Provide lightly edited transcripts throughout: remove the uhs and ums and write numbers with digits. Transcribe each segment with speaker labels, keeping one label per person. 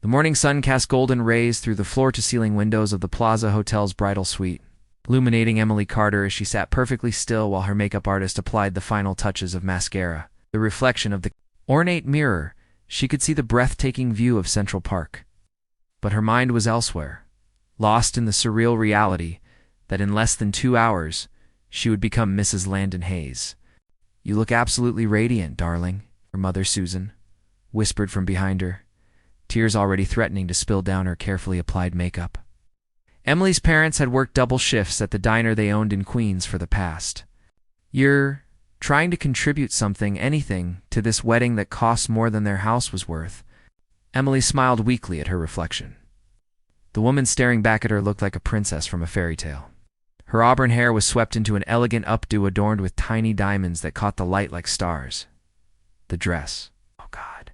Speaker 1: The morning sun cast golden rays through the floor-to-ceiling windows of the Plaza Hotel's bridal suite, illuminating Emily Carter as she sat perfectly still while her makeup artist applied the final touches of mascara. The reflection of the ornate mirror, she could see the breathtaking view of Central Park. But her mind was elsewhere, lost in the surreal reality that in less than 2 hours, she would become Mrs. Landon Hayes. "You look absolutely radiant, darling," her mother Susan whispered from behind her, tears already threatening to spill down her carefully applied makeup. Emily's parents had worked double shifts at the diner they owned in Queens for the past. "You're trying to contribute something, anything, to this wedding that costs more than their house was worth." Emily smiled weakly at her reflection. The woman staring back at her looked like a princess from a fairy tale. Her auburn hair was swept into an elegant updo adorned with tiny diamonds that caught the light like stars. The dress. Oh, God.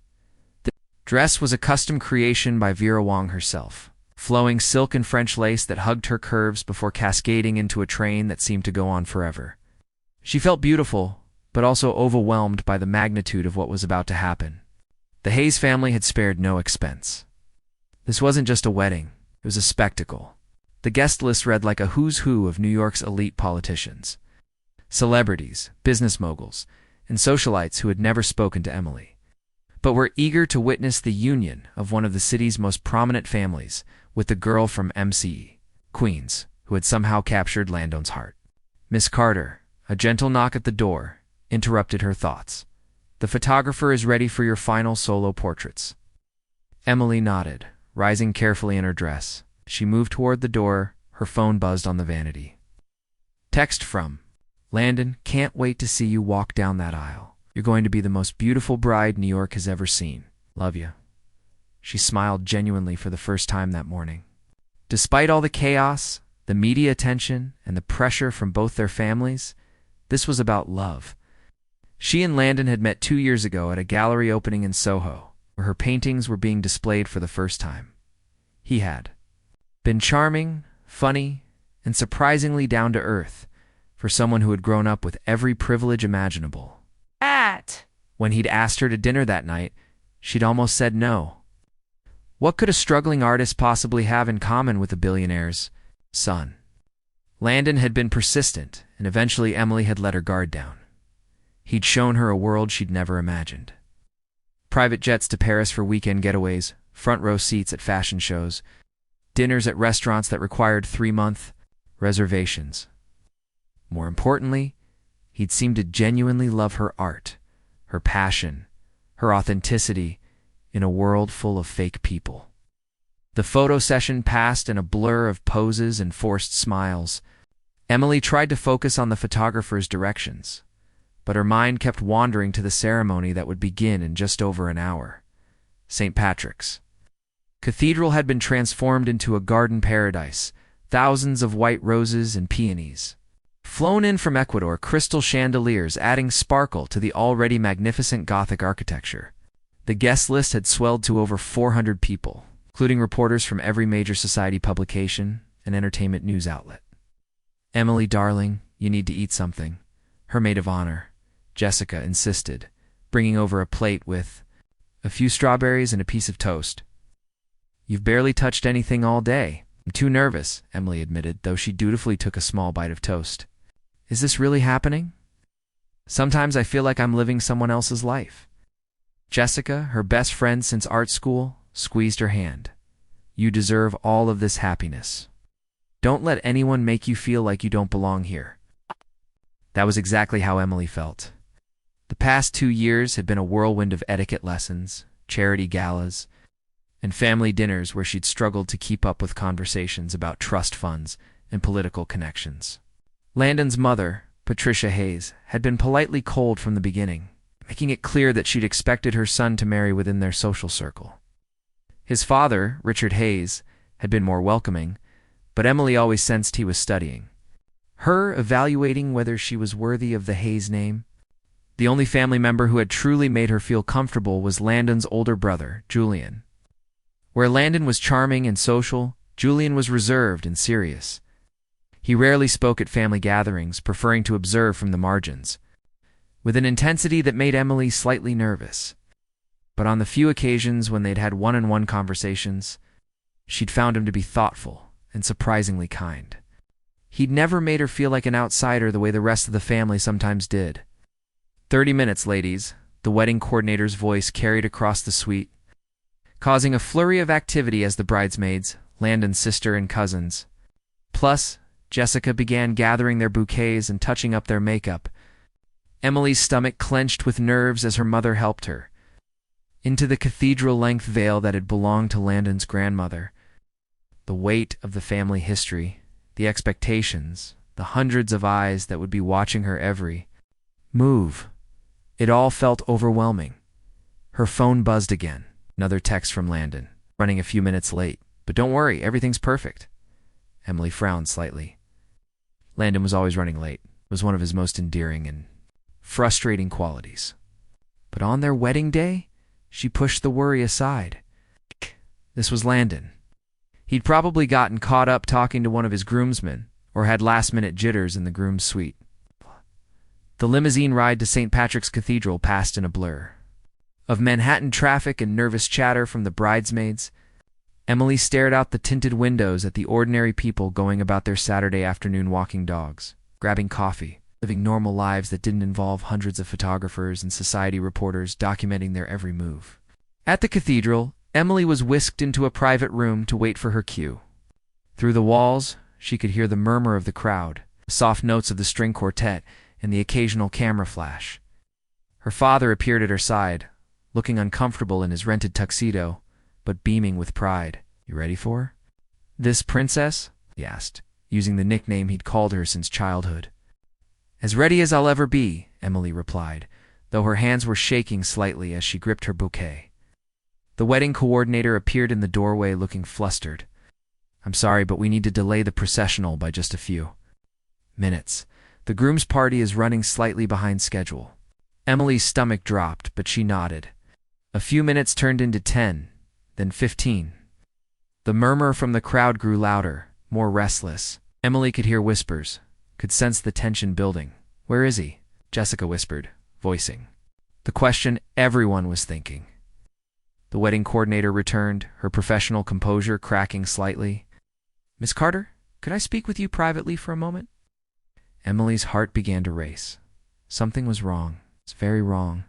Speaker 1: The dress was a custom creation by Vera Wang herself. Flowing silk and French lace that hugged her curves before cascading into a train that seemed to go on forever. She felt beautiful, but also overwhelmed by the magnitude of what was about to happen. The Hayes family had spared no expense. This wasn't just a wedding, it was a spectacle. The guest list read like a who's who of New York's elite politicians. Celebrities, business moguls, and socialites who had never spoken to Emily, but were eager to witness the union of one of the city's most prominent families with the girl from MCE, Queens, who had somehow captured Landon's heart. "Miss Carter," a gentle knock at the door interrupted her thoughts. "The photographer is ready for your final solo portraits." Emily nodded, rising carefully in her dress. She moved toward the door, her phone buzzed on the vanity. Text from Landon, "Can't wait to see you walk down that aisle. You're going to be the most beautiful bride New York has ever seen. Love you." She smiled genuinely for the first time that morning. Despite all the chaos, the media attention, and the pressure from both their families, this was about love. She and Landon had met 2 years ago at a gallery opening in Soho, where her paintings were being displayed for the first time. He had been charming, funny, and surprisingly down-to-earth for someone who had grown up with every privilege imaginable. When he'd asked her to dinner that night, she'd almost said no. What could a struggling artist possibly have in common with a billionaire's son? Landon had been persistent, and eventually Emily had let her guard down. He'd shown her a world she'd never imagined. Private jets to Paris for weekend getaways, front-row seats at fashion shows, dinners at restaurants that required 3-month reservations. More importantly, he'd seemed to genuinely love her art, her passion, her authenticity in a world full of fake people. The photo session passed in a blur of poses and forced smiles. Emily tried to focus on the photographer's directions, but her mind kept wandering to the ceremony that would begin in just over an hour. St. Patrick's. Cathedral had been transformed into a garden paradise, thousands of white roses and peonies. Flown in from Ecuador, crystal chandeliers adding sparkle to the already magnificent Gothic architecture. The guest list had swelled to over 400 people, including reporters from every major society publication and entertainment news outlet. "Emily, darling, you need to eat something," her maid of honor, Jessica, insisted, bringing over a plate with a few strawberries and a piece of toast. "You've barely touched anything all day." "I'm too nervous," Emily admitted, though she dutifully took a small bite of toast. "Is this really happening? Sometimes I feel like I'm living someone else's life." Jessica, her best friend since art school, squeezed her hand. "You deserve all of this happiness. Don't let anyone make you feel like you don't belong here." That was exactly how Emily felt. The past 2 years had been a whirlwind of etiquette lessons, charity galas, and family dinners where she'd struggled to keep up with conversations about trust funds and political connections. Landon's mother, Patricia Hayes, had been politely cold from the beginning, making it clear that she'd expected her son to marry within their social circle. His father, Richard Hayes, had been more welcoming, but Emily always sensed he was studying her, evaluating whether she was worthy of the Hayes name. The only family member who had truly made her feel comfortable was Landon's older brother, Julian. Where Landon was charming and social, Julian was reserved and serious. He rarely spoke at family gatherings, preferring to observe from the margins, with an intensity that made Emily slightly nervous. but on the few occasions when they'd had one-on-one conversations, she'd found him to be thoughtful and surprisingly kind. He'd never made her feel like an outsider the way the rest of the family sometimes did. 30 minutes, ladies, the wedding coordinator's voice carried across the suite, causing a flurry of activity as the bridesmaids, Landon's sister and cousins, plus Jessica began gathering their bouquets and touching up their makeup. Emily's stomach clenched with nerves as her mother helped her into the cathedral-length veil that had belonged to Landon's grandmother. The weight of the family history, the expectations, the hundreds of eyes that would be watching her every move. It all felt overwhelming. Her phone buzzed again. Another text from Landon, running a few minutes late. But don't worry, everything's perfect. Emily frowned slightly. Landon was always running late. It was one of his most endearing and frustrating qualities. But on their wedding day, she pushed the worry aside. This was Landon. He'd probably gotten caught up talking to one of his groomsmen, or had last-minute jitters in the groom's suite. The limousine ride to St. Patrick's Cathedral passed in a blur of Manhattan traffic and nervous chatter from the bridesmaids. Emily stared out the tinted windows at the ordinary people going about their Saturday afternoon walking dogs, grabbing coffee, living normal lives that didn't involve hundreds of photographers and society reporters documenting their every move. At the cathedral, Emily was whisked into a private room to wait for her cue. Through the walls, she could hear the murmur of the crowd, the soft notes of the string quartet, and the occasional camera flash. Her father appeared at her side, looking uncomfortable in his rented tuxedo, but beaming with pride. "You ready for this, princess?" he asked, using the nickname he'd called her since childhood. "As ready as I'll ever be," Emily replied, though her hands were shaking slightly as she gripped her bouquet. The wedding coordinator appeared in the doorway looking flustered. "I'm sorry, but we need to delay the processional by just a few minutes. The groom's party is running slightly behind schedule." Emily's stomach dropped, but she nodded. A few minutes turned into 10, then 15. The murmur from the crowd grew louder, more restless. Emily could hear whispers, could sense the tension building. "Where is he?" Jessica whispered, voicing the question everyone was thinking. The wedding coordinator returned, her professional composure cracking slightly. "Miss Carter, could I speak with you privately for a moment?" Emily's heart began to race. Something was wrong. It's very wrong.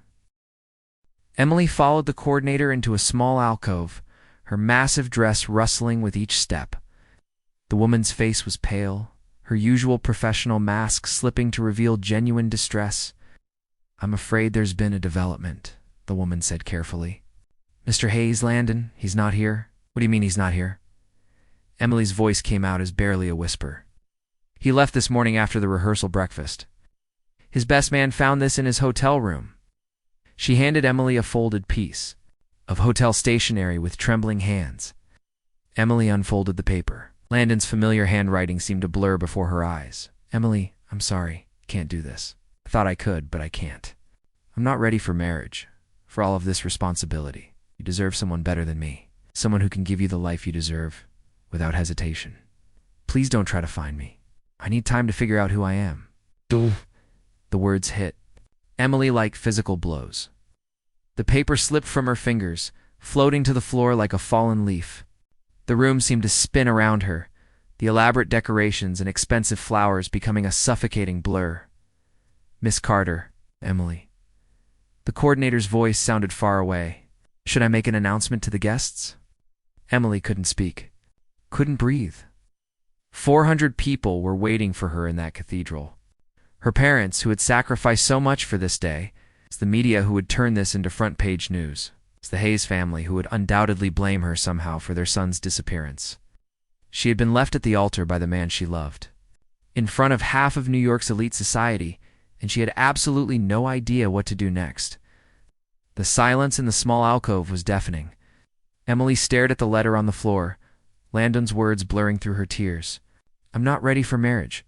Speaker 1: Emily followed the coordinator into a small alcove, her massive dress rustling with each step. The woman's face was pale, her usual professional mask slipping to reveal genuine distress. "I'm afraid there's been a development," the woman said carefully. "Mr. Hayes, Landon, he's not here." "What do you mean he's not here?" Emily's voice came out as barely a whisper. "He left this morning after the rehearsal breakfast. His best man found this in his hotel room." She handed Emily a folded piece of hotel stationery with trembling hands. Emily unfolded the paper. Landon's familiar handwriting seemed to blur before her eyes. "Emily, I'm sorry. Can't do this. I thought I could, but I can't. I'm not ready for marriage, for all of this responsibility. You deserve someone better than me, someone who can give you the life you deserve, without hesitation. Please don't try to find me. I need time to figure out who I am." The words hit Emily like physical blows. The paper slipped from her fingers, floating to the floor like a fallen leaf. The room seemed to spin around her, the elaborate decorations and expensive flowers becoming a suffocating blur. "Miss Carter, Emily." The coordinator's voice sounded far away. "Should I make an announcement to the guests?" Emily couldn't speak, couldn't breathe. 400 people were waiting for her in that cathedral. Her parents, who had sacrificed so much for this day. It's the media who would turn this into front-page news. It's the Hayes family who would undoubtedly blame her somehow for their son's disappearance. She had been left at the altar by the man she loved, in front of half of New York's elite society, and she had absolutely no idea what to do next. The silence in the small alcove was deafening. Emily stared at the letter on the floor, Landon's words blurring through her tears. "I'm not ready for marriage.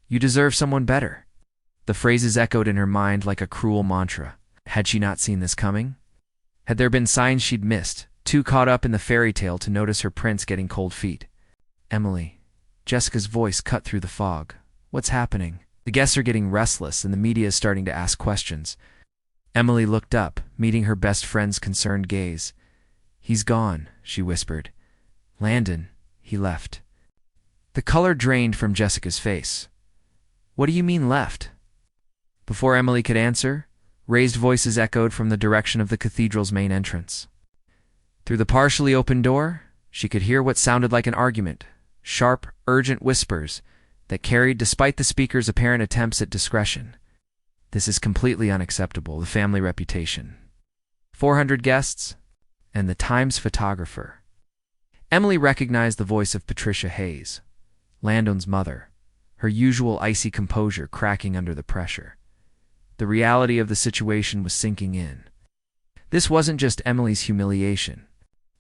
Speaker 1: You deserve someone better." The phrases echoed in her mind like a cruel mantra. Had she not seen this coming? Had there been signs she'd missed, too caught up in the fairy tale to notice her prince getting cold feet? "Emily." Jessica's voice cut through the fog. "What's happening? The guests are getting restless and the media is starting to ask questions." Emily looked up, meeting her best friend's concerned gaze. "He's gone," she whispered. "Landon, he left." The color drained from Jessica's face. "What do you mean left?" Before Emily could answer, raised voices echoed from the direction of the cathedral's main entrance. Through the partially open door, she could hear what sounded like an argument, sharp, urgent whispers that carried despite the speaker's apparent attempts at discretion. "This is completely unacceptable, the family reputation. 400 guests, and the Times photographer." Emily recognized the voice of Patricia Hayes, Landon's mother, her usual icy composure cracking under the pressure. The reality of the situation was sinking in. This wasn't just Emily's humiliation.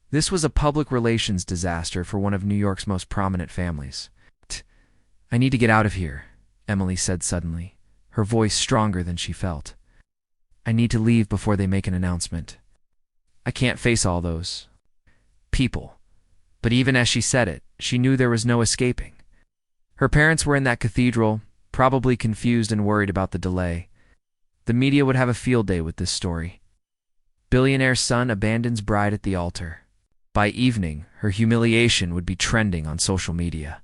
Speaker 1: This was a public relations disaster for one of New York's most prominent families. "I need to get out of here," Emily said suddenly, her voice stronger than she felt. "I need to leave before they make an announcement. I can't face all those people." But even as she said it, she knew there was no escaping. Her parents were in that cathedral, probably confused and worried about the delay. The media would have a field day with this story. Billionaire son abandons bride at the altar. By evening, her humiliation would be trending on social media.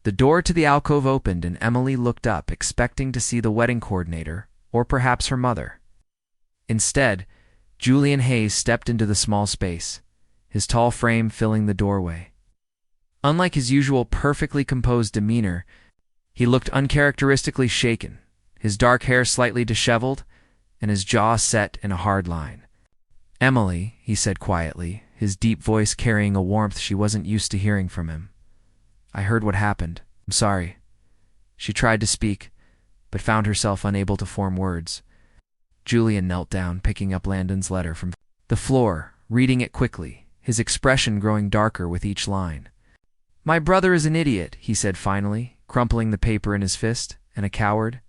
Speaker 1: The door to the alcove opened and Emily looked up, expecting to see the wedding coordinator, or perhaps her mother. Instead, Julian Hayes stepped into the small space, his tall frame filling the doorway. Unlike his usual perfectly composed demeanor, he looked uncharacteristically shaken, his dark hair slightly disheveled, and his jaw set in a hard line. "Emily," he said quietly, his deep voice carrying a warmth she wasn't used to hearing from him. "I heard what happened. I'm sorry." She tried to speak, but found herself unable to form words. Julian knelt down, picking up Landon's letter from the floor, reading it quickly, his expression growing darker with each line. "My brother is an idiot," he said finally, crumpling the paper in his fist, "and a coward."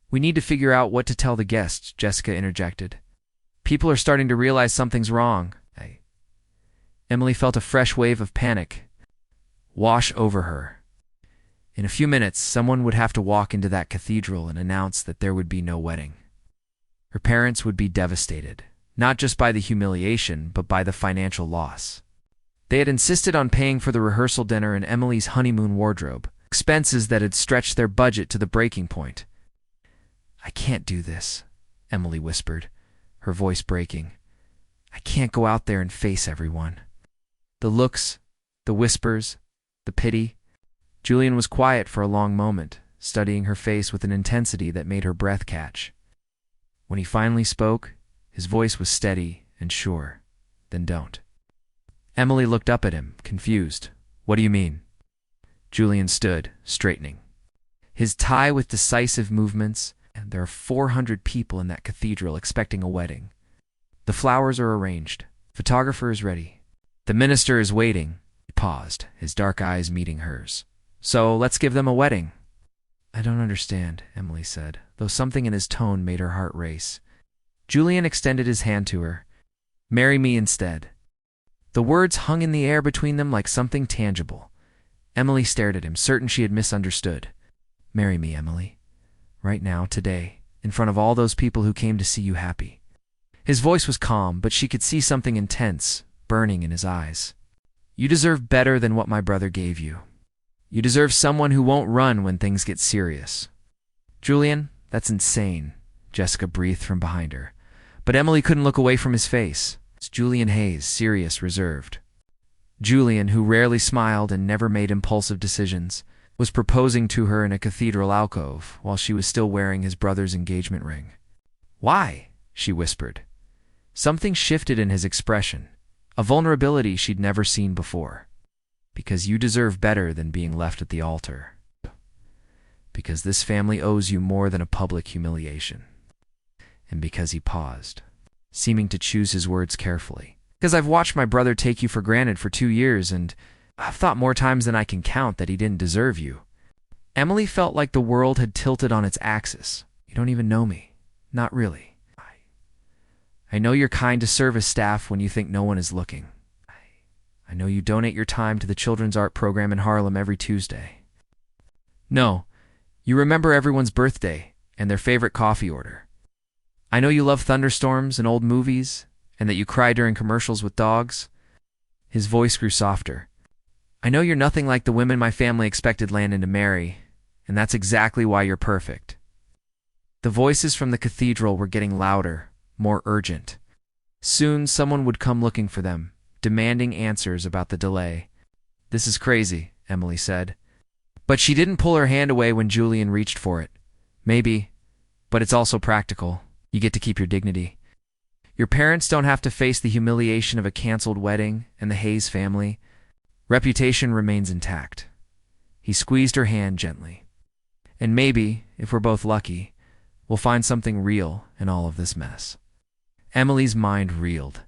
Speaker 1: "We need to figure out what to tell the guests," Jessica interjected. "People are starting to realize something's wrong." Emily felt a fresh wave of panic wash over her. In a few minutes, someone would have to walk into that cathedral and announce that there would be no wedding. Her parents would be devastated, not just by the humiliation, but by the financial loss. They had insisted on paying for the rehearsal dinner and Emily's honeymoon wardrobe, expenses that had stretched their budget to the breaking point. "I can't do this," Emily whispered, her voice breaking. "I can't go out there and face everyone." The looks, the whispers, the pity. Julian was quiet for a long moment, studying her face with an intensity that made her breath catch. When he finally spoke, his voice was steady and sure. "Then don't." Emily looked up at him, confused. "What do you mean?" Julian stood, straightening, his tie with decisive movements, and there are 400 people in that cathedral expecting a wedding. The flowers are arranged. Photographer is ready. The minister is waiting. He paused, his dark eyes meeting hers. "So let's give them a wedding." "I don't understand," Emily said, though something in his tone made her heart race. Julian extended his hand to her. "Marry me instead." The words hung in the air between them like something tangible. Emily stared at him, certain she had misunderstood. "Marry me, Emily. Right now, today, in front of all those people who came to see you happy." His voice was calm, but she could see something intense, burning in his eyes. "You deserve better than what my brother gave you. You deserve someone who won't run when things get serious." "Julian, that's insane," Jessica breathed from behind her. But Emily couldn't look away from his face. It's Julian Hayes, serious, reserved. Julian, who rarely smiled and never made impulsive decisions, was proposing to her in a cathedral alcove while she was still wearing his brother's engagement ring. "Why?" she whispered. Something shifted in his expression, a vulnerability she'd never seen before. "Because you deserve better than being left at the altar. Because this family owes you more than a public humiliation." And because he paused, seeming to choose his words carefully. "Because I've watched my brother take you for granted for 2 years, and I've thought more times than I can count that he didn't deserve you." Emily felt like the world had tilted on its axis. "You don't even know me. Not really. I know you're kind to service staff when you think no one is looking. I know you donate your time to the children's art program in Harlem every Tuesday. No, you remember everyone's birthday and their favorite coffee order. I know you love thunderstorms and old movies, and that you cry during commercials with dogs." His voice grew softer. "I know you're nothing like the women my family expected Landon to marry, and that's exactly why you're perfect." The voices from the cathedral were getting louder, more urgent. Soon someone would come looking for them, demanding answers about the delay. "This is crazy," Emily said. But she didn't pull her hand away when Julian reached for it. "Maybe, but it's also practical. You get to keep your dignity. Your parents don't have to face the humiliation of a canceled wedding, and the Hayes family. Reputation remains intact." He squeezed her hand gently. "And maybe, if we're both lucky, we'll find something real in all of this mess." Emily's mind reeled.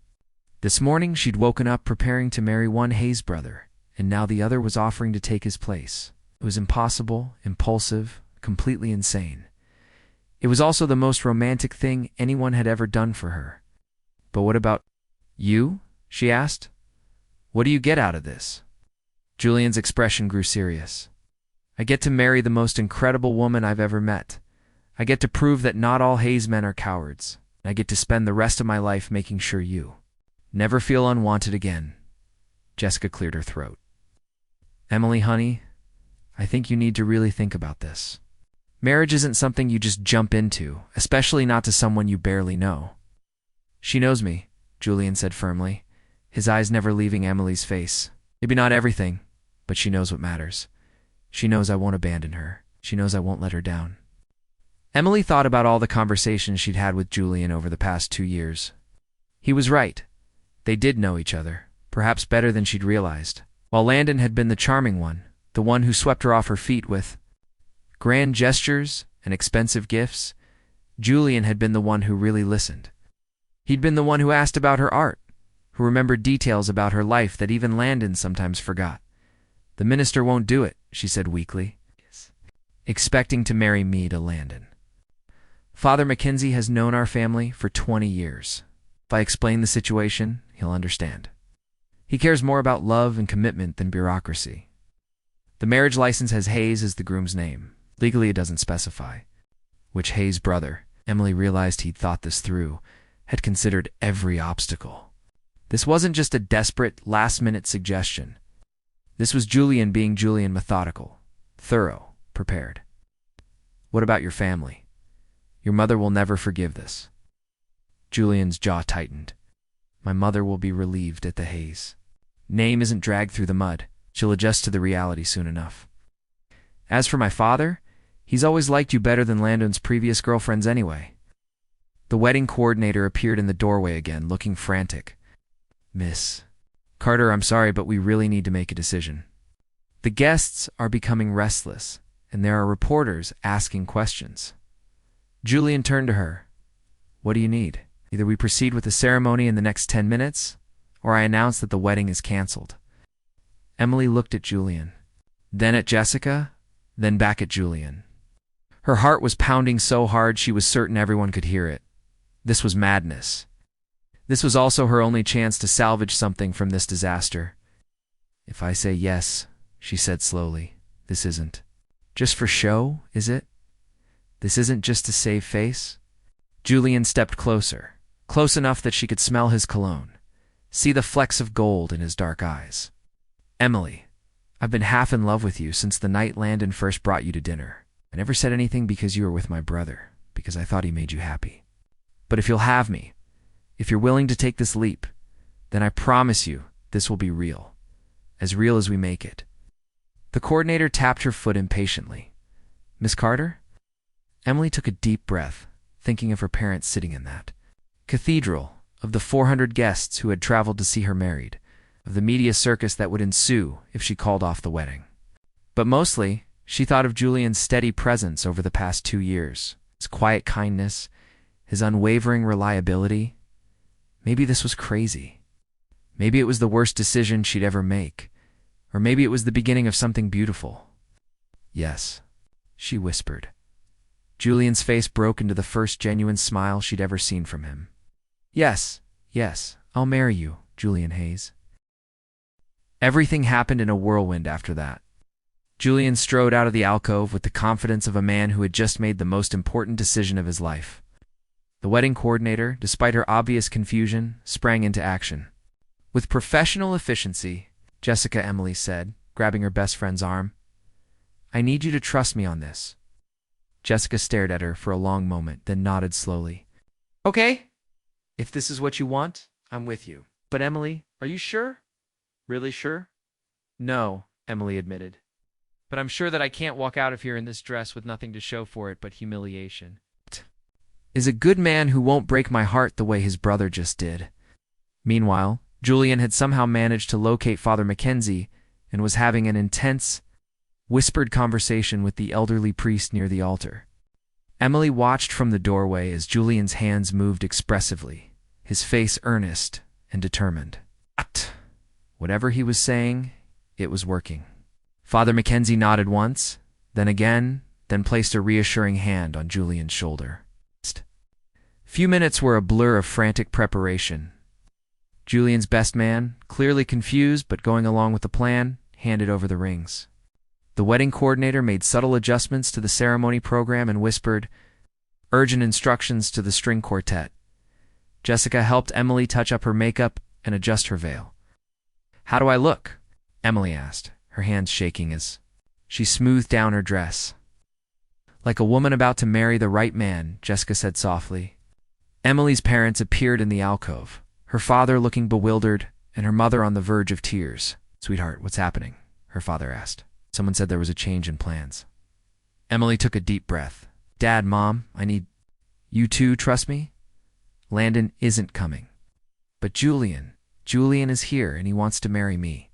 Speaker 1: This morning she'd woken up preparing to marry one Hayes brother, and now the other was offering to take his place. It was impossible, impulsive, completely insane. It was also the most romantic thing anyone had ever done for her. "But what about you?" she asked. "What do you get out of this?" Julian's expression grew serious. "I get to marry the most incredible woman I've ever met. I get to prove that not all Hayes men are cowards. I get to spend the rest of my life making sure you never feel unwanted again." Jessica cleared her throat. "Emily, honey, I think you need to really think about this. Marriage isn't something you just jump into, especially not to someone you barely know." "She knows me," Julian said firmly, his eyes never leaving Emily's face. "Maybe not everything, but she knows what matters. She knows I won't abandon her. She knows I won't let her down." Emily thought about all the conversations she'd had with Julian over the past 2 years. He was right. They did know each other, perhaps better than she'd realized. While Landon had been the charming one, the one who swept her off her feet with grand gestures and expensive gifts, Julian had been the one who really listened. He'd been the one who asked about her art, who remembered details about her life that even Landon sometimes forgot. "The minister won't do it," she said weakly, expecting to marry me to Landon. "Father Mackenzie has known our family for 20 years. If I explain the situation, he'll understand. He cares more about love and commitment than bureaucracy. The marriage license has Hayes as the groom's name. Legally, it doesn't specify which Hayes brother." Emily realized he'd thought this through, had considered every obstacle. This wasn't just a desperate, last-minute suggestion. This was Julian being Julian, methodical, thorough, prepared. "What about your family? Your mother will never forgive this." Julian's jaw tightened. "My mother will be relieved at the Hayes. Name isn't dragged through the mud. She'll adjust to the reality soon enough. As for my father, he's always liked you better than Landon's previous girlfriends anyway." The wedding coordinator appeared in the doorway again, looking frantic. "Miss Carter, I'm sorry, but we really need to make a decision. The guests are becoming restless, and there are reporters asking questions." Julian turned to her. "What do you need? Either we proceed with the ceremony in the next 10 minutes, or I announce that the wedding is canceled." Emily looked at Julian, then at Jessica, then back at Julian. Her heart was pounding so hard she was certain everyone could hear it. This was madness. This was also her only chance to salvage something from this disaster. "If I say yes," she said slowly, "this isn't just for show, is it? This isn't just to save face?" Julian stepped closer, close enough that she could smell his cologne, see the flecks of gold in his dark eyes. "Emily, I've been half in love with you since the night Landon first brought you to dinner. I never said anything because you were with my brother, because I thought he made you happy. But if you'll have me, if you're willing to take this leap, then I promise you this will be real as we make it." The coordinator tapped her foot impatiently. "Miss Carter?" Emily took a deep breath, thinking of her parents sitting in that cathedral, of the 400 guests who had traveled to see her married, of the media circus that would ensue if she called off the wedding. But mostly, she thought of Julian's steady presence over the past 2 years, his quiet kindness, his unwavering reliability. Maybe this was crazy. Maybe it was the worst decision she'd ever make, or maybe it was the beginning of something beautiful. "Yes," she whispered. Julian's face broke into the first genuine smile she'd ever seen from him. Yes, I'll marry you, Julian Hayes." Everything happened in a whirlwind after that. Julian strode out of the alcove with the confidence of a man who had just made the most important decision of his life. The wedding coordinator, despite her obvious confusion, sprang into action. With professional efficiency, Jessica Emily said, grabbing her best friend's arm, "I need you to trust me on this." Jessica stared at her for a long moment, then nodded slowly. "Okay. If this is what you want, I'm with you. But Emily, are you sure? Really sure?" "No," Emily admitted. "But I'm sure that I can't walk out of here in this dress with nothing to show for it but humiliation. Is a good man who won't break my heart the way his brother just did." Meanwhile, Julian had somehow managed to locate Father Mackenzie and was having an intense, whispered conversation with the elderly priest near the altar. Emily watched from the doorway as Julian's hands moved expressively, his face earnest and determined. Whatever he was saying, it was working. Father Mackenzie nodded once, then again, then placed a reassuring hand on Julian's shoulder. Few minutes were a blur of frantic preparation. Julian's best man, clearly confused but going along with the plan, handed over the rings. The wedding coordinator made subtle adjustments to the ceremony program and whispered urgent instructions to the string quartet. Jessica helped Emily touch up her makeup and adjust her veil. "How do I look?" Emily asked, her hands shaking as she smoothed down her dress. "Like a woman about to marry the right man," Jessica said softly. Emily's parents appeared in the alcove, her father looking bewildered and her mother on the verge of tears. "Sweetheart, what's happening?" her father asked. Someone said there was a change in plans. Emily took a deep breath. "Dad, Mom, I need you two, trust me? Landon isn't coming. But Julian is here and he wants to marry me."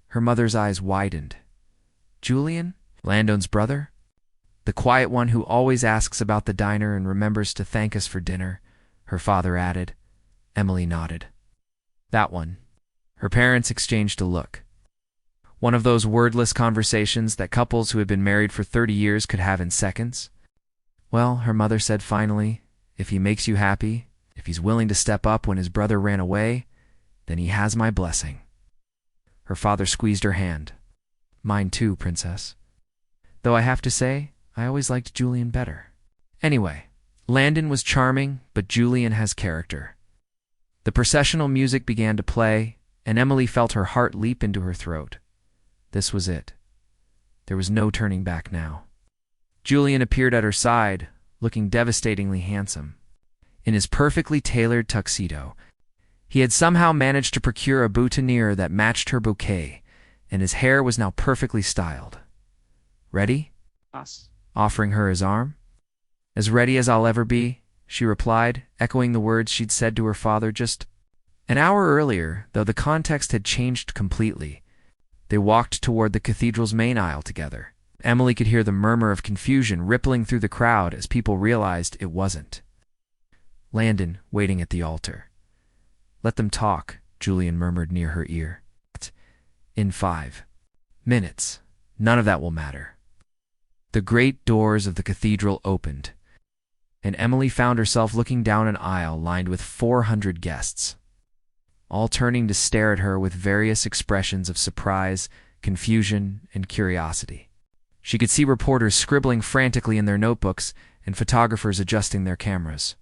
Speaker 1: Her mother's eyes widened. "Julian? Landon's brother? The quiet one who always asks about the diner and remembers to thank us for dinner," her father added. Emily nodded. "That one." Her parents exchanged a look. One of those wordless conversations that couples who had been married for 30 years could have in seconds. "Well," her mother said finally, "if he makes you happy, if he's willing to step up when his brother ran away, then he has my blessing." Her father squeezed her hand. "Mine too, Princess. Though I have to say, I always liked Julian better. Anyway, Landon was charming, but Julian has character." The processional music began to play, and Emily felt her heart leap into her throat. This was it. There was no turning back now. Julian appeared at her side, looking devastatingly handsome. In his perfectly tailored tuxedo, he had somehow managed to procure a boutonniere that matched her bouquet, and his hair was now perfectly styled. "Ready?"
Speaker 2: Us.
Speaker 1: Offering her his arm. "As ready as I'll ever be," she replied, echoing the words she'd said to her father just an hour earlier, though the context had changed completely. They walked toward the cathedral's main aisle together. Emily could hear the murmur of confusion rippling through the crowd as people realized it wasn't Landon waiting at the altar. "Let them talk," Julian murmured near her ear. "In 5 minutes, none of that will matter." The great doors of the cathedral opened, and Emily found herself looking down an aisle lined with 400 guests, all turning to stare at her with various expressions of surprise, confusion, and curiosity. She could see reporters scribbling frantically in their notebooks and photographers adjusting their cameras.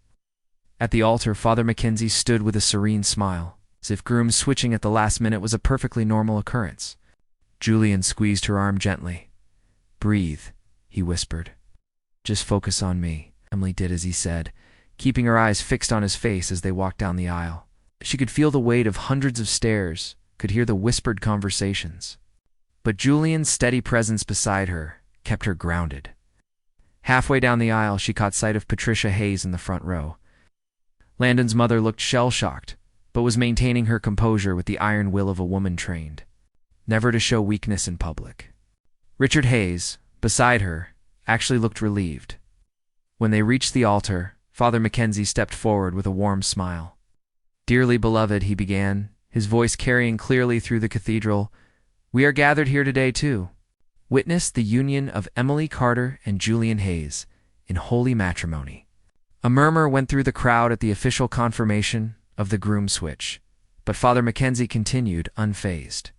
Speaker 1: At the altar, Father Mackenzie stood with a serene smile, as if grooms switching at the last minute was a perfectly normal occurrence. Julian squeezed her arm gently. "Breathe," he whispered. "Just focus on me." Emily did as he said, keeping her eyes fixed on his face as they walked down the aisle. She could feel the weight of hundreds of stares, could hear the whispered conversations. But Julian's steady presence beside her kept her grounded. Halfway down the aisle, she caught sight of Patricia Hayes in the front row. Landon's mother looked shell-shocked, but was maintaining her composure with the iron will of a woman trained, never to show weakness in public. Richard Hayes, beside her, actually looked relieved. When they reached the altar, Father Mackenzie stepped forward with a warm smile. "Dearly beloved," he began, his voice carrying clearly through the cathedral, "we are gathered here today to witness the union of Emily Carter and Julian Hayes in holy matrimony." A murmur went through the crowd at the official confirmation of the groom switch, but Father Mackenzie continued unfazed.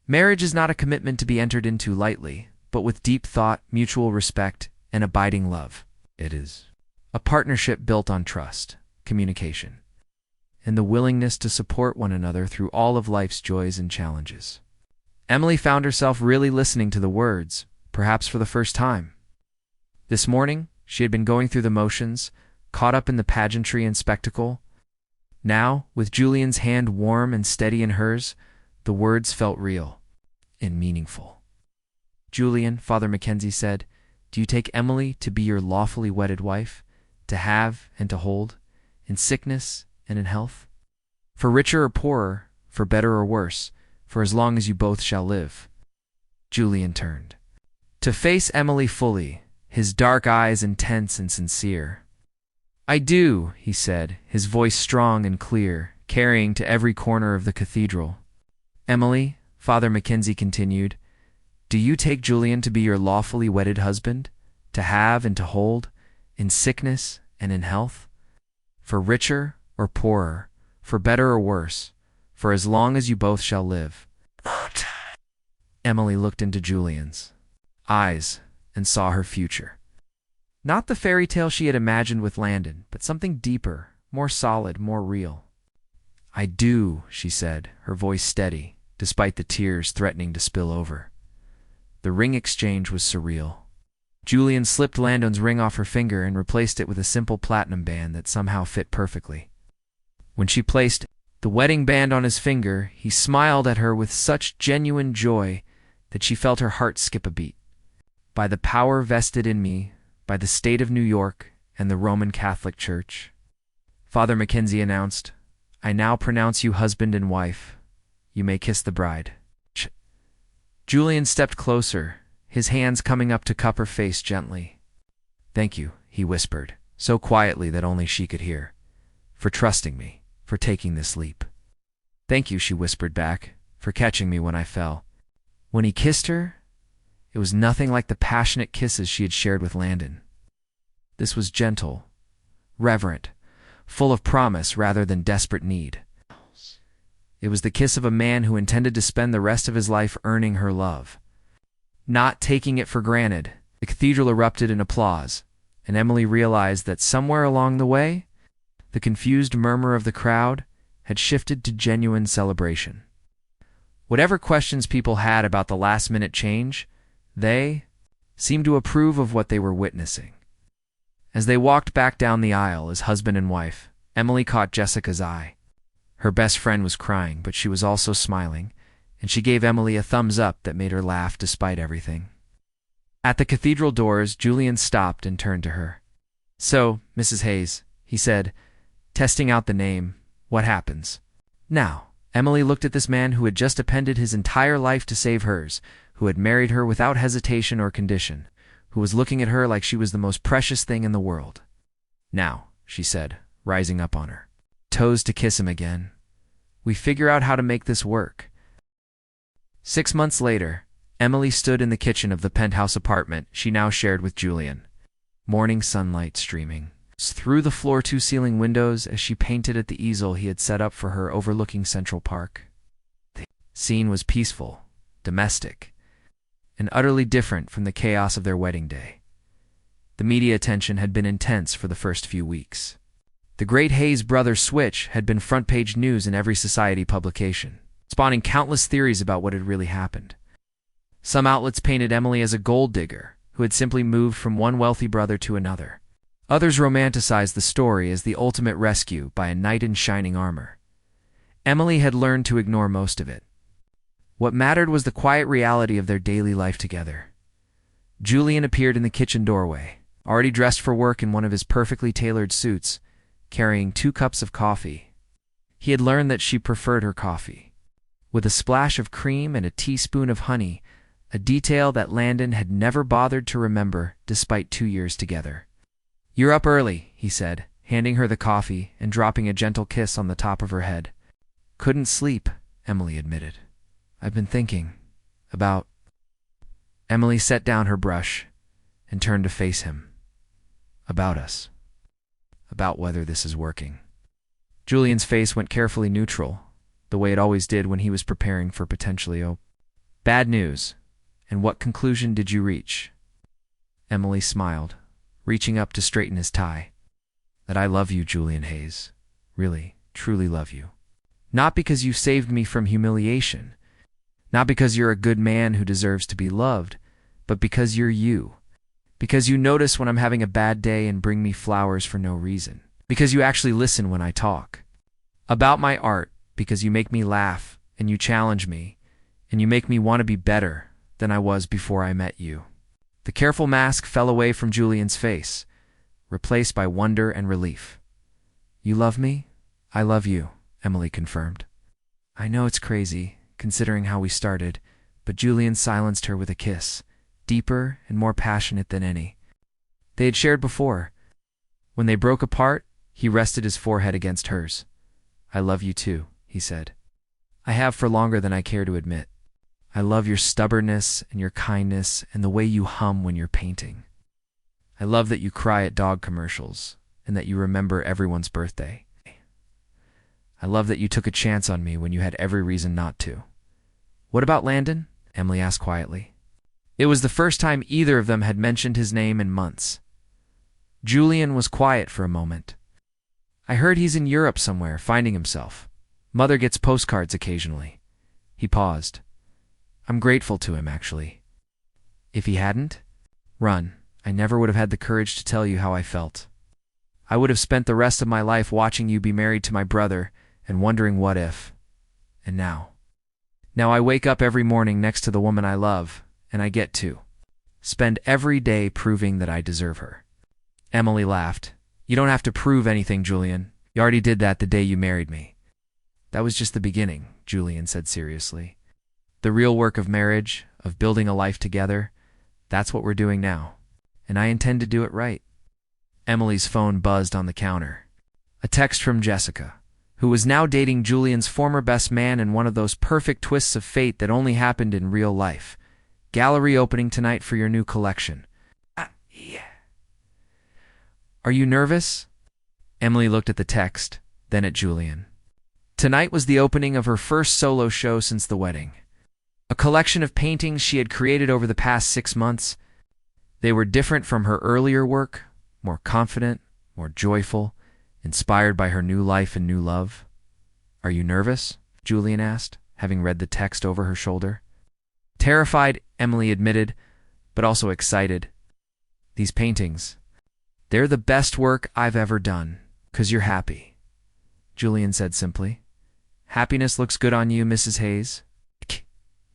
Speaker 1: "Marriage is not a commitment to be entered into lightly, but with deep thought, mutual respect, and abiding love. It is A partnership built on trust, communication, and the willingness to support one another through all of life's joys and challenges. Emily found herself really listening to the words, perhaps for the first time. This morning, she had been going through the motions, caught up in the pageantry and spectacle. Now, with Julian's hand warm and steady in hers, the words felt real and meaningful. "Julian," Father Mackenzie said, "do you take Emily to be your lawfully wedded wife, to have and to hold, in sickness and in health? For richer or poorer, for better or worse, for as long as you both shall live." Julian turned to face Emily fully, his dark eyes intense and sincere. "I do," he said, his voice strong and clear, carrying to every corner of the cathedral. "Emily," Father Mackenzie continued, "do you take Julian to be your lawfully wedded husband, to have and to hold, in sickness and in health? For richer or poorer, for better or worse, for as long as you both shall live?" Emily looked into Julian's eyes and saw her future. Not the fairy tale she had imagined with Landon, but something deeper, more solid, more real. "I do," she said, her voice steady, despite the tears threatening to spill over. The ring exchange was surreal. Julian slipped Landon's ring off her finger and replaced it with a simple platinum band that somehow fit perfectly. When she placed the wedding band on his finger, he smiled at her with such genuine joy that she felt her heart skip a beat. "By the power vested in me, by the state of New York and the Roman Catholic Church," Father Mackenzie announced, "I now pronounce you husband and wife. You may kiss the bride." Julian stepped closer, his hands coming up to cup her face gently. "Thank you," he whispered, so quietly that only she could hear, "for trusting me, for taking this leap." "Thank you," she whispered back, "for catching me when I fell." When he kissed her, it was nothing like the passionate kisses she had shared with Landon. This was gentle, reverent, full of promise rather than desperate need. It was the kiss of a man who intended to spend the rest of his life earning her love, not taking it for granted. The cathedral erupted in applause, and Emily realized that somewhere along the way, the confused murmur of the crowd had shifted to genuine celebration. Whatever questions people had about the last-minute change, they seemed to approve of what they were witnessing. As they walked back down the aisle as husband and wife, Emily caught Jessica's eye. Her best friend was crying, but she was also smiling, and she gave Emily a thumbs up that made her laugh despite everything. At the cathedral doors, Julian stopped and turned to her. "So, Mrs. Hayes," he said, testing out the name, "what happens now?" Emily looked at this man who had just appended his entire life to save hers, who had married her without hesitation or condition, who was looking at her like she was the most precious thing in the world. "Now," she said, rising up on her toes to kiss him again, "we figure out how to make this work." 6 months later, Emily stood in the kitchen of the penthouse apartment she now shared with Julian. Morning sunlight streaming through the floor-to-ceiling windows as she painted at the easel he had set up for her overlooking Central Park. The scene was peaceful, domestic, and utterly different from the chaos of their wedding day. The media attention had been intense for the first few weeks. The Great Hayes Brothers switch had been front-page news in every society publication, spawning countless theories about what had really happened. Some outlets painted Emily as a gold digger who had simply moved from one wealthy brother to another. Others romanticized the story as the ultimate rescue by a knight in shining armor. Emily had learned to ignore most of it. What mattered was the quiet reality of their daily life together. Julian appeared in the kitchen doorway, already dressed for work in one of his perfectly tailored suits, carrying 2 cups of coffee. He had learned that she preferred her coffee with a splash of cream and a teaspoon of honey, a detail that Landon had never bothered to remember despite 2 years together. "You're up early," he said, handing her the coffee and dropping a gentle kiss on the top of her head. "Couldn't sleep," Emily admitted. "I've been thinking about—" Emily set down her brush and turned to face him. "About us. About whether this is working." Julian's face went carefully neutral, the way it always did when he was preparing for potentially bad news. "And what conclusion did you reach?" Emily smiled, reaching up to straighten his tie. that I love you, Julian Hayes. Really, truly love you. Not because you saved me from humiliation, not because you're a good man who deserves to be loved, but because you're you. Because you notice when I'm having a bad day and bring me flowers for no reason. Because you actually listen when I talk. About my art, because you make me laugh, and you challenge me, and you make me want to be better than I was before I met you. The careful mask fell away from Julian's face, replaced by wonder and relief. You love me? I love you, Emily confirmed. I know it's crazy, considering how we started, but Julian silenced her with a kiss, deeper and more passionate than any they had shared before. When they broke apart, he rested his forehead against hers. I love you too, he said. I have for longer than I care to admit. I love your stubbornness and your kindness and the way you hum when you're painting. I love that you cry at dog commercials and that you remember everyone's birthday. I love that you took a chance on me when you had every reason not to. What about Landon? Emily asked quietly. It was the first time either of them had mentioned his name in months. Julian was quiet for a moment. I heard he's in Europe somewhere, finding himself. Mother gets postcards occasionally. He paused. I'm grateful to him, actually. If he hadn't, run, I never would have had the courage to tell you how I felt. I would have spent the rest of my life watching you be married to my brother and wondering what if. And now I wake up every morning next to the woman I love, and I get to spend every day proving that I deserve her. Emily laughed. You don't have to prove anything, Julian. You already did that the day you married me. That was just the beginning, Julian said seriously. The real work of marriage, of building a life together, that's what we're doing now. And I intend to do it right. Emily's phone buzzed on the counter. A text from Jessica, who was now dating Julian's former best man in one of those perfect twists of fate that only happened in real life. Gallery opening tonight for your new collection. Yeah. Are you nervous? Emily looked at the text, then at Julian. Tonight was the opening of her first solo show since the wedding. A collection of paintings she had created over the past 6 months. They were different from her earlier work, more confident, more joyful, inspired by her new life and new love. Are you nervous? Julian asked, having read the text over her shoulder. Terrified, Emily admitted, but also excited. These paintings, they're the best work I've ever done, 'cause you're happy, Julian said simply. Happiness looks good on you, Mrs. Hayes.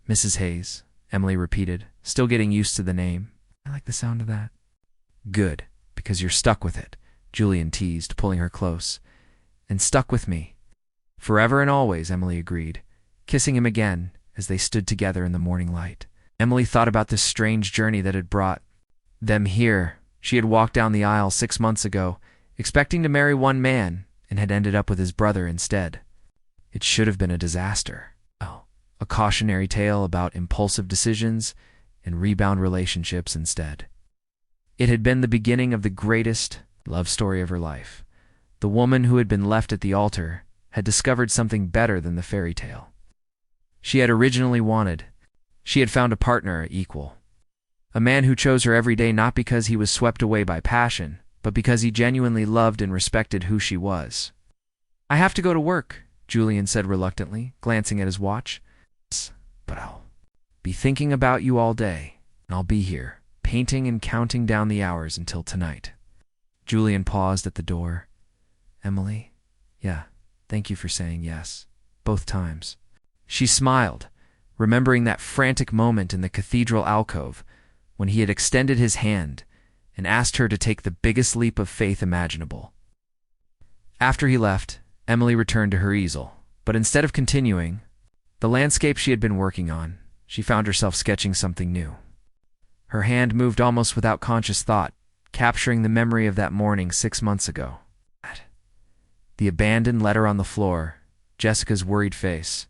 Speaker 1: Mrs. Hayes, Emily repeated, still getting used to the name. I like the sound of that. Good, because you're stuck with it, Julian teased, pulling her close. And stuck with me. Forever and always, Emily agreed, kissing him again as they stood together in the morning light. Emily thought about this strange journey that had brought them here. She had walked down the aisle 6 months ago, expecting to marry one man, and had ended up with his brother instead. It should have been a disaster. A cautionary tale about impulsive decisions and rebound relationships instead. It had been the beginning of the greatest love story of her life. The woman who had been left at the altar had discovered something better than the fairy tale she had originally wanted. She had found a partner equal. A man who chose her every day not because he was swept away by passion, but because he genuinely loved and respected who she was. I have to go to work, Julian said reluctantly, glancing at his watch. But I'll be thinking about you all day, and I'll be here, painting and counting down the hours until tonight. Julian paused at the door. Emily? Yeah, thank you for saying yes, both times. She smiled, remembering that frantic moment in the cathedral alcove when he had extended his hand and asked her to take the biggest leap of faith imaginable. After he left, Emily returned to her easel, but instead of continuing the landscape she had been working on, she found herself sketching something new. Her hand moved almost without conscious thought, capturing the memory of that morning 6 months ago. The abandoned letter on the floor, Jessica's worried face,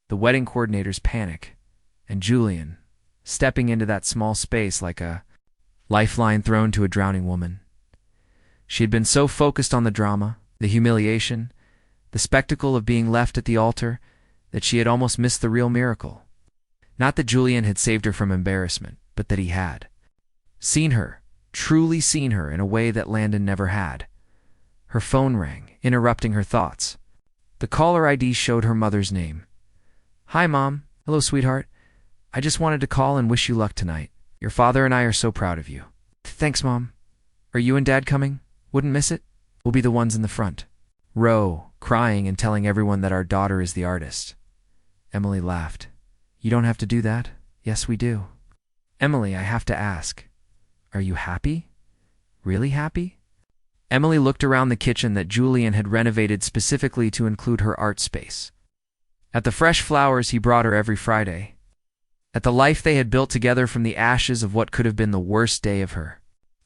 Speaker 1: the wedding coordinator's panic, and Julian, stepping into that small space like a lifeline thrown to a drowning woman. She had been so focused on the drama, the humiliation, the spectacle of being left at the altar, that she had almost missed the real miracle. Not that Julian had saved her from embarrassment, but that he had. Seen her, truly seen her in a way that Landon never had. Her phone rang, interrupting her thoughts. The caller ID showed her mother's name. "Hi, Mom. Hello, sweetheart. I just wanted to call and wish you luck tonight. Your father and I are so proud of you." "Thanks, Mom. Are you and Dad coming? Wouldn't miss it. We'll be the ones in the front." Row, crying and telling everyone that our daughter is the artist. Emily laughed. "You don't have to do that." "Yes, we do." "Emily, I have to ask. Are you happy? Really happy?" Emily looked around the kitchen that Julian had renovated specifically to include her art space. At the fresh flowers he brought her every Friday. At the life they had built together from the ashes of what could have been the worst day of her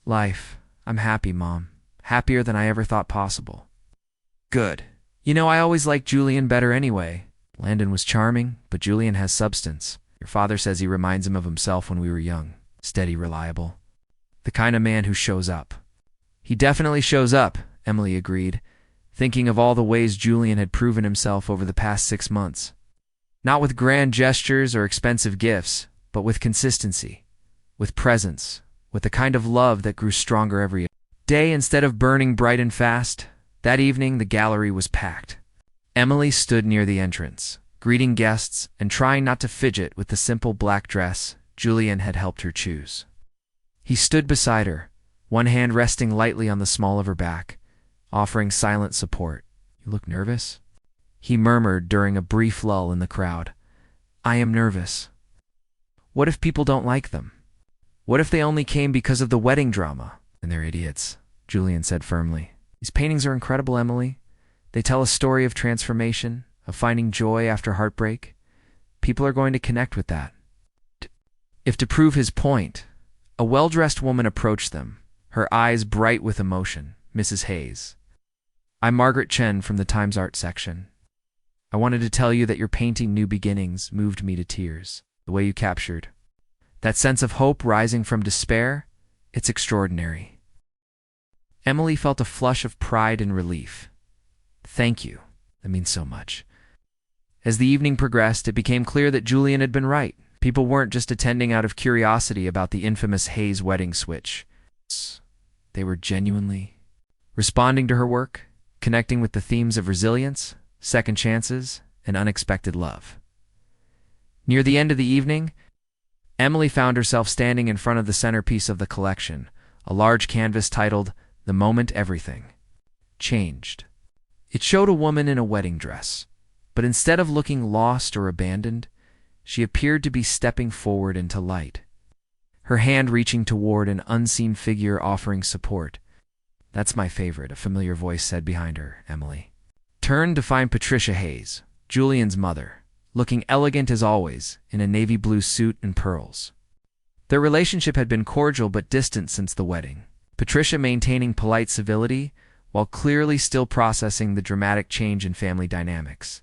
Speaker 1: life. "I'm happy, Mom. Happier than I ever thought possible." "Good. You know, I always liked Julian better anyway. Landon was charming, but Julian has substance. Your father says he reminds him of himself when we were young. Steady, reliable. The kind of man who shows up." "He definitely shows up," Emily agreed, thinking of all the ways Julian had proven himself over the past 6 months. Not with grand gestures or expensive gifts, but with consistency, with presence, with the kind of love that grew stronger every day instead of burning bright and fast. That evening, the gallery was packed. Emily stood near the entrance, greeting guests and trying not to fidget with the simple black dress Julian had helped her choose. He stood beside her, one hand resting lightly on the small of her back, offering silent support. "You look nervous?" he murmured during a brief lull in the crowd. "I am nervous. What if people don't like them? What if they only came because of the wedding drama?" "And they're idiots," Julian said firmly. "These paintings are incredible, Emily. They tell a story of transformation, of finding joy after heartbreak. People are going to connect with that." If to prove his point, a well-dressed woman approached them, her eyes bright with emotion. "Mrs. Hayes. I'm Margaret Chen from the Times Art section. I wanted to tell you that your painting New Beginnings moved me to tears. The way you captured that sense of hope rising from despair, it's extraordinary." Emily felt a flush of pride and relief. "Thank you. That means so much." As the evening progressed, it became clear that Julian had been right. People weren't just attending out of curiosity about the infamous Hayes wedding switch. They were genuinely responding to her work, connecting with the themes of resilience, second chances, and unexpected love. Near the end of the evening, Emily found herself standing in front of the centerpiece of the collection, a large canvas titled "The Moment Everything Changed." It showed a woman in a wedding dress, but instead of looking lost or abandoned, she appeared to be stepping forward into light, her hand reaching toward an unseen figure offering support. "That's my favorite," a familiar voice said behind her. Emily turned to find Patricia Hayes, Julian's mother, looking elegant as always, in a navy blue suit and pearls. Their relationship had been cordial but distant since the wedding, Patricia maintaining polite civility while clearly still processing the dramatic change in family dynamics.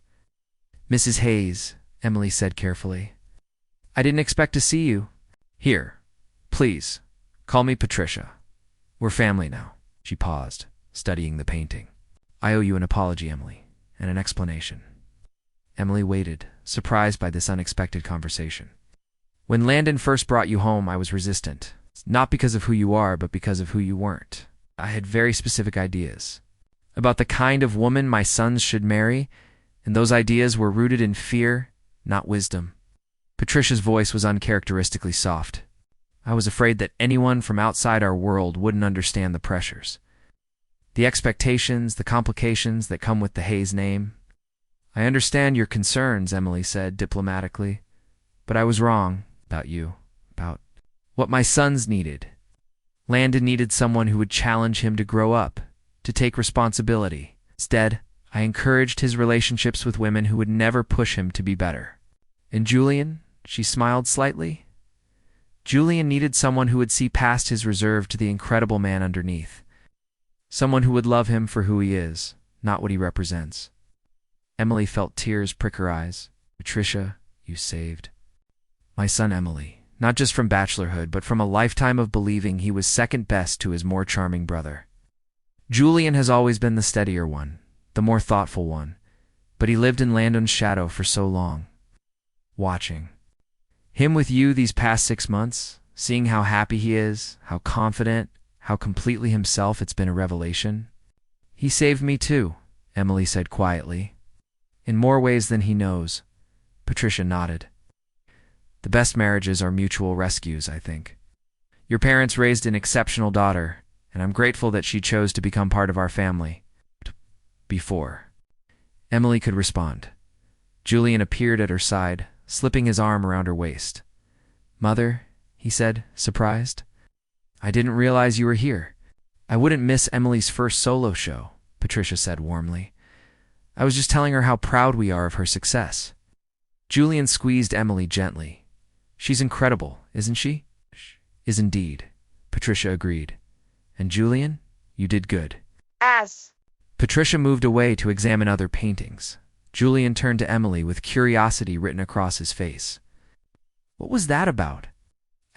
Speaker 1: "Mrs. Hayes," Emily said carefully, "I didn't expect to see you. Here, please, call me Patricia. We're family now." She paused, studying the painting. "I owe you an apology, Emily, and an explanation." Emily waited, surprised by this unexpected conversation. "When Landon first brought you home, I was resistant. Not because of who you are, but because of who you weren't. I had very specific ideas about the kind of woman my sons should marry, and those ideas were rooted in fear, not wisdom." Patricia's voice was uncharacteristically soft. "I was afraid that anyone from outside our world wouldn't understand the pressures, the expectations, the complications that come with the Hayes name." "I understand your concerns," Emily said diplomatically, "but I was wrong about you, about what my sons needed. Landon needed someone who would challenge him to grow up, to take responsibility. Instead, I encouraged his relationships with women who would never push him to be better. And Julian," she smiled slightly, "Julian needed someone who would see past his reserve to the incredible man underneath. Someone who would love him for who he is, not what he represents." Emily felt tears prick her eyes. "Patricia, you saved my son Emily. Not just from bachelorhood, but from a lifetime of believing he was second best to his more charming brother. Julian has always been the steadier one, the more thoughtful one, but he lived in Landon's shadow for so long. Watching him with you these past 6 months, seeing how happy he is, how confident, how completely himself, it's been a revelation. He saved me too, Emily said quietly. In more ways than he knows. Patricia nodded. The best marriages are mutual rescues, I think. Your parents raised an exceptional daughter, and I'm grateful that she chose to become part of our family. Before Emily could respond, Julian appeared at her side, slipping his arm around her waist. Mother, he said, surprised. I didn't realize you were here. I wouldn't miss Emily's first solo show, Patricia said warmly. I was just telling her how proud we are of her success. Julian squeezed Emily gently. She's incredible, isn't she? Is indeed, Patricia agreed. And Julian, you did good. Patricia moved away to examine other paintings. Julian turned to Emily with curiosity written across his face. What was that about?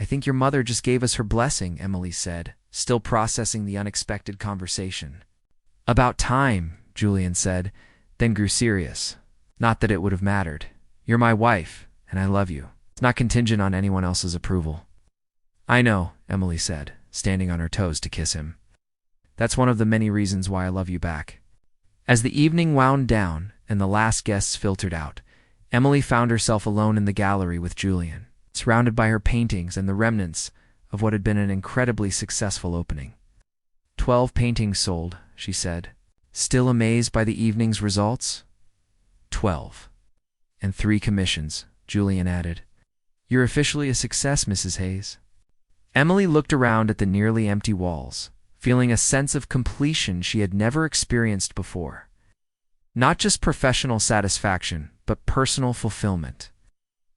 Speaker 1: I think your mother just gave us her blessing, Emily said, still processing the unexpected conversation. About time, Julian said, then grew serious. Not that it would have mattered. You're my wife, and I love you. It's not contingent on anyone else's approval. I know, Emily said, standing on her toes to kiss him. That's one of the many reasons why I love you back. As the evening wound down and the last guests filtered out, Emily found herself alone in the gallery with Julian, surrounded by her paintings and the remnants of what had been an incredibly successful opening. 12 paintings sold, she said. Still amazed by the evening's results? 12. And 3 commissions, Julian added. You're officially a success, Mrs. Hayes. Emily looked around at the nearly empty walls, feeling a sense of completion she had never experienced before. Not just professional satisfaction, but personal fulfillment.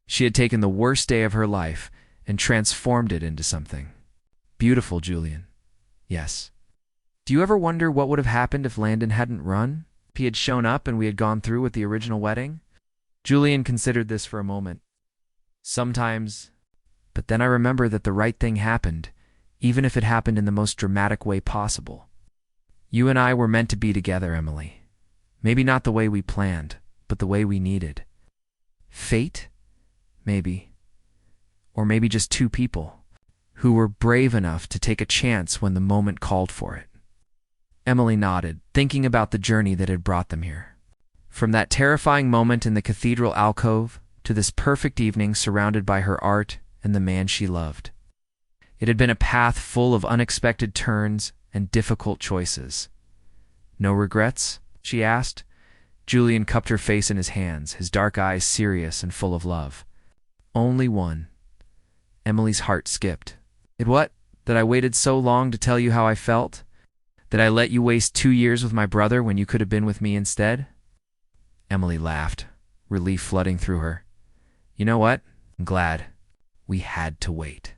Speaker 1: She had taken the worst day of her life and transformed it into something beautiful, Julian. Yes. Do you ever wonder what would have happened if Landon hadn't run? If he had shown up and we had gone through with the original wedding? Julian considered this for a moment. Sometimes, but then I remember that the right thing happened, even if it happened in the most dramatic way possible. You and I were meant to be together, Emily. Maybe not the way we planned, but the way we needed. Fate? Maybe. Or maybe just 2 people who were brave enough to take a chance when the moment called for it. Emily nodded, thinking about the journey that had brought them here. From that terrifying moment in the cathedral alcove to this perfect evening surrounded by her art and the man she loved. It had been a path full of unexpected turns and difficult choices. No regrets? She asked. Julian cupped her face in his hands, his dark eyes serious and full of love. Only one. Emily's heart skipped. What? That I waited so long to tell you how I felt? That I let you waste 2 years with my brother when you could have been with me instead? Emily laughed, relief flooding through her. You know what? I'm glad. We had to wait.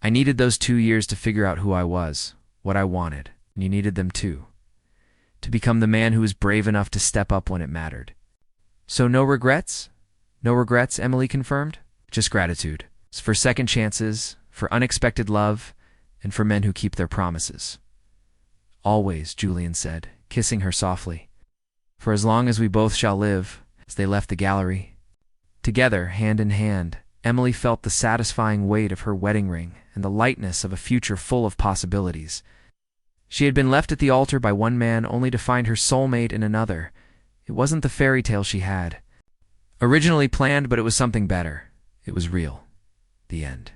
Speaker 1: I needed those 2 years to figure out who I was, what I wanted, and you needed them too. To become the man who was brave enough to step up when it mattered. So no regrets? No regrets, Emily confirmed. Just gratitude. For second chances, for unexpected love, and for men who keep their promises. Always, Julian said, kissing her softly. For as long as we both shall live, as they left the gallery. Together, hand in hand, Emily felt the satisfying weight of her wedding ring and the lightness of a future full of possibilities. She had been left at the altar by one man only to find her soulmate in another. It wasn't the fairy tale she had originally planned, but it was something better. It was real. The end.